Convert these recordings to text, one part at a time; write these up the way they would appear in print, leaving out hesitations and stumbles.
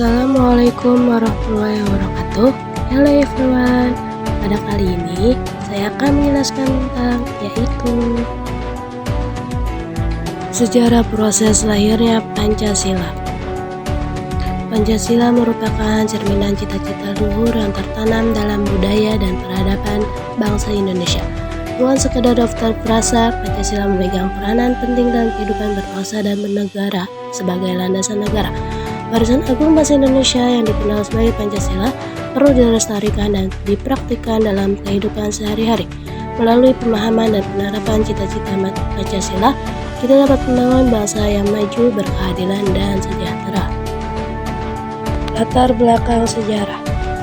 Assalamualaikum warahmatullahi wabarakatuh. Hello everyone. Pada kali ini saya akan menjelaskan tentang yaitu sejarah proses lahirnya Pancasila. Pancasila merupakan cerminan cita-cita luhur yang tertanam dalam budaya dan peradaban bangsa Indonesia. Bukan sekedar daftar frasa, Pancasila memegang peranan penting dalam kehidupan berbangsa dan bernegara sebagai landasan negara. Warisan agung bangsa Indonesia yang dikenal sebagai Pancasila perlu dilestarikan dan dipraktikkan dalam kehidupan sehari-hari. Melalui pemahaman dan penerapan cita-cita Pancasila, kita dapat membangun bangsa yang maju, berkeadilan, dan sejahtera. Latar belakang sejarah.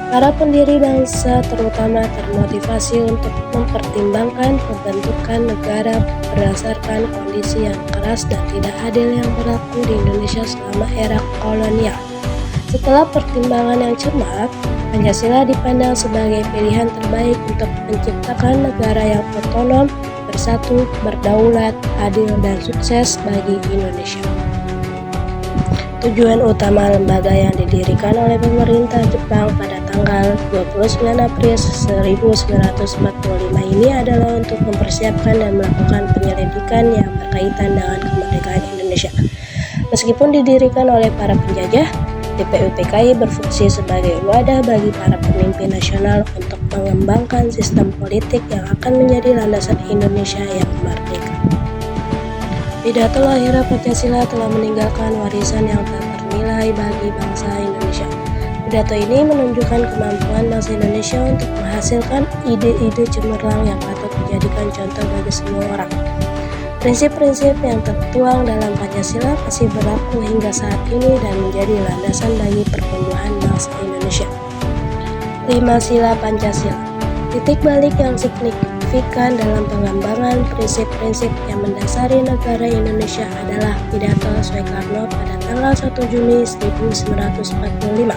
Para pendiri bangsa terutama termotivasi untuk mempertimbangkan pembentukan negara berdasarkan kondisi yang keras dan tidak adil yang berlaku di Indonesia selama era kolonial. Setelah pertimbangan yang cermat, Pancasila dipandang sebagai pilihan terbaik untuk menciptakan negara yang otonom, bersatu, berdaulat, adil, dan sukses bagi Indonesia. Tujuan utama lembaga yang didirikan oleh pemerintah Jepang pada tanggal 29 April 1945 ini adalah untuk mempersiapkan dan melakukan penyelidikan yang berkaitan dengan kemerdekaan Indonesia. Meskipun didirikan oleh para penjajah, DPUPKI berfungsi sebagai wadah bagi para pemimpin nasional untuk mengembangkan sistem politik yang akan menjadi landasan Indonesia yang merdeka. Pidato lahir Pancasila telah meninggalkan warisan yang tak ternilai bagi bangsa Indonesia. Pidato ini menunjukkan kemampuan bangsa Indonesia untuk menghasilkan ide-ide cemerlang yang patut dijadikan contoh bagi semua orang. Prinsip-prinsip yang tertuang dalam Pancasila masih berlaku hingga saat ini dan menjadi landasan bagi pertumbuhan bangsa Indonesia. 5 Sila Pancasila. Titik balik yang signifikan dalam pengembangan prinsip-prinsip yang mendasari negara Indonesia adalah pidato Soekarno pada tanggal 1 Juni 1945.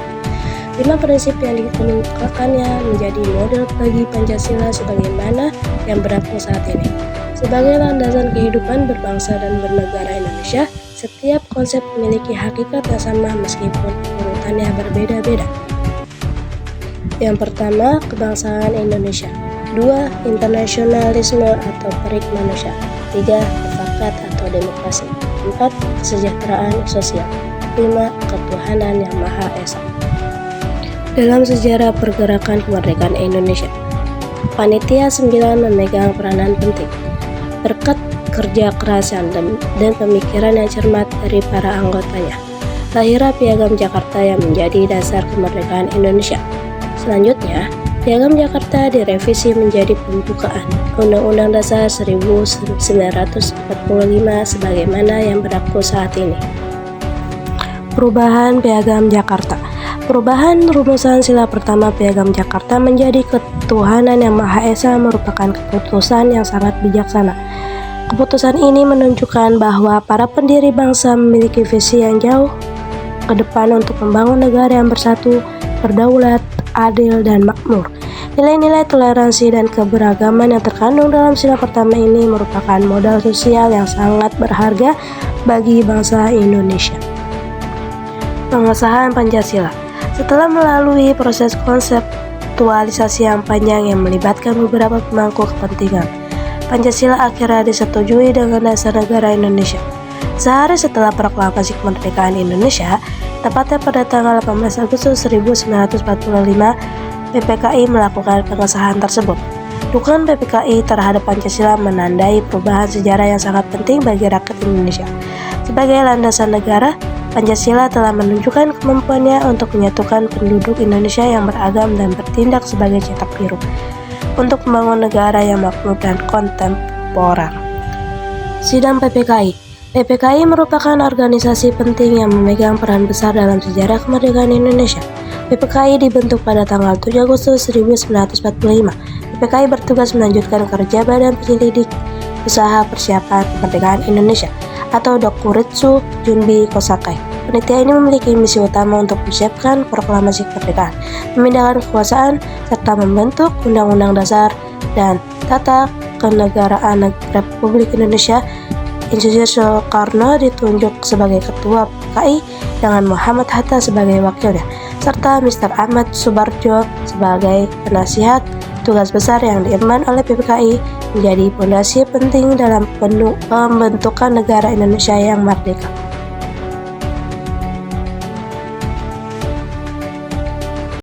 5 prinsip yang dikemukakannya menjadi model bagi Pancasila sebagaimana yang berlaku saat ini. Sebagai landasan kehidupan berbangsa dan bernegara Indonesia, setiap konsep memiliki hakikat yang sama meskipun urutannya berbeda-beda. Yang pertama, kebangsaan Indonesia. 2. Internasionalisme atau perik manusia. 3. Mufakat atau demokrasi. 4. Kesejahteraan sosial. 5. Ketuhanan yang Maha Esa. Dalam sejarah pergerakan kemerdekaan Indonesia, Panitia 9 memegang peranan penting. Berkat kerja keras dan pemikiran yang cermat dari para anggotanya, lahirlah Piagam Jakarta yang menjadi dasar kemerdekaan Indonesia. Selanjutnya, Piagam Jakarta direvisi menjadi pembukaan Undang-Undang Dasar 1945 sebagaimana yang berlaku saat ini. Perubahan Piagam Jakarta. Perubahan rumusan sila pertama Piagam Jakarta menjadi ketuhanan yang Maha Esa merupakan keputusan yang sangat bijaksana. Keputusan ini menunjukkan bahwa para pendiri bangsa memiliki visi yang jauh ke depan untuk membangun negara yang bersatu, berdaulat, adil, dan makmur. Nilai-nilai toleransi dan keberagaman yang terkandung dalam sila pertama ini merupakan modal sosial yang sangat berharga bagi bangsa Indonesia. Pengesahan Pancasila. Setelah melalui proses konseptualisasi yang panjang yang melibatkan beberapa pemangku kepentingan, Pancasila akhirnya disetujui dengan dasar negara Indonesia. Sehari setelah proklamasi kemerdekaan Indonesia, tepatnya pada tanggal 18 Agustus 1945, PPKI melakukan pengesahan tersebut. Dukungan PPKI terhadap Pancasila menandai perubahan sejarah yang sangat penting bagi rakyat Indonesia. Sebagai landasan negara, Pancasila telah menunjukkan kemampuannya untuk menyatukan penduduk Indonesia yang beragam dan bertindak sebagai cetak biru untuk membangun negara yang makmur dan kontemporer. Sidang PPKI. PPKI merupakan organisasi penting yang memegang peran besar dalam sejarah kemerdekaan Indonesia. PPKI dibentuk pada tanggal 7 Agustus 1945. PPKI bertugas melanjutkan kerja Badan Penyelidik Usaha Persiapan Kemerdekaan Indonesia atau Dokuritsu Junbi Kosakai. Panitia ini memiliki misi utama untuk mempersiapkan proklamasi kemerdekaan, memindahkan kekuasaan, serta membentuk Undang-Undang Dasar dan Tata Kenegaraan Republik Indonesia Insinyur Soekarno ditunjuk sebagai Ketua PKI dengan Muhammad Hatta sebagai wakilnya, serta Mr. Ahmad Subarjo sebagai penasihat. Tugas besar yang diemban oleh PPKI menjadi fondasi penting dalam pembentukan negara Indonesia yang merdeka.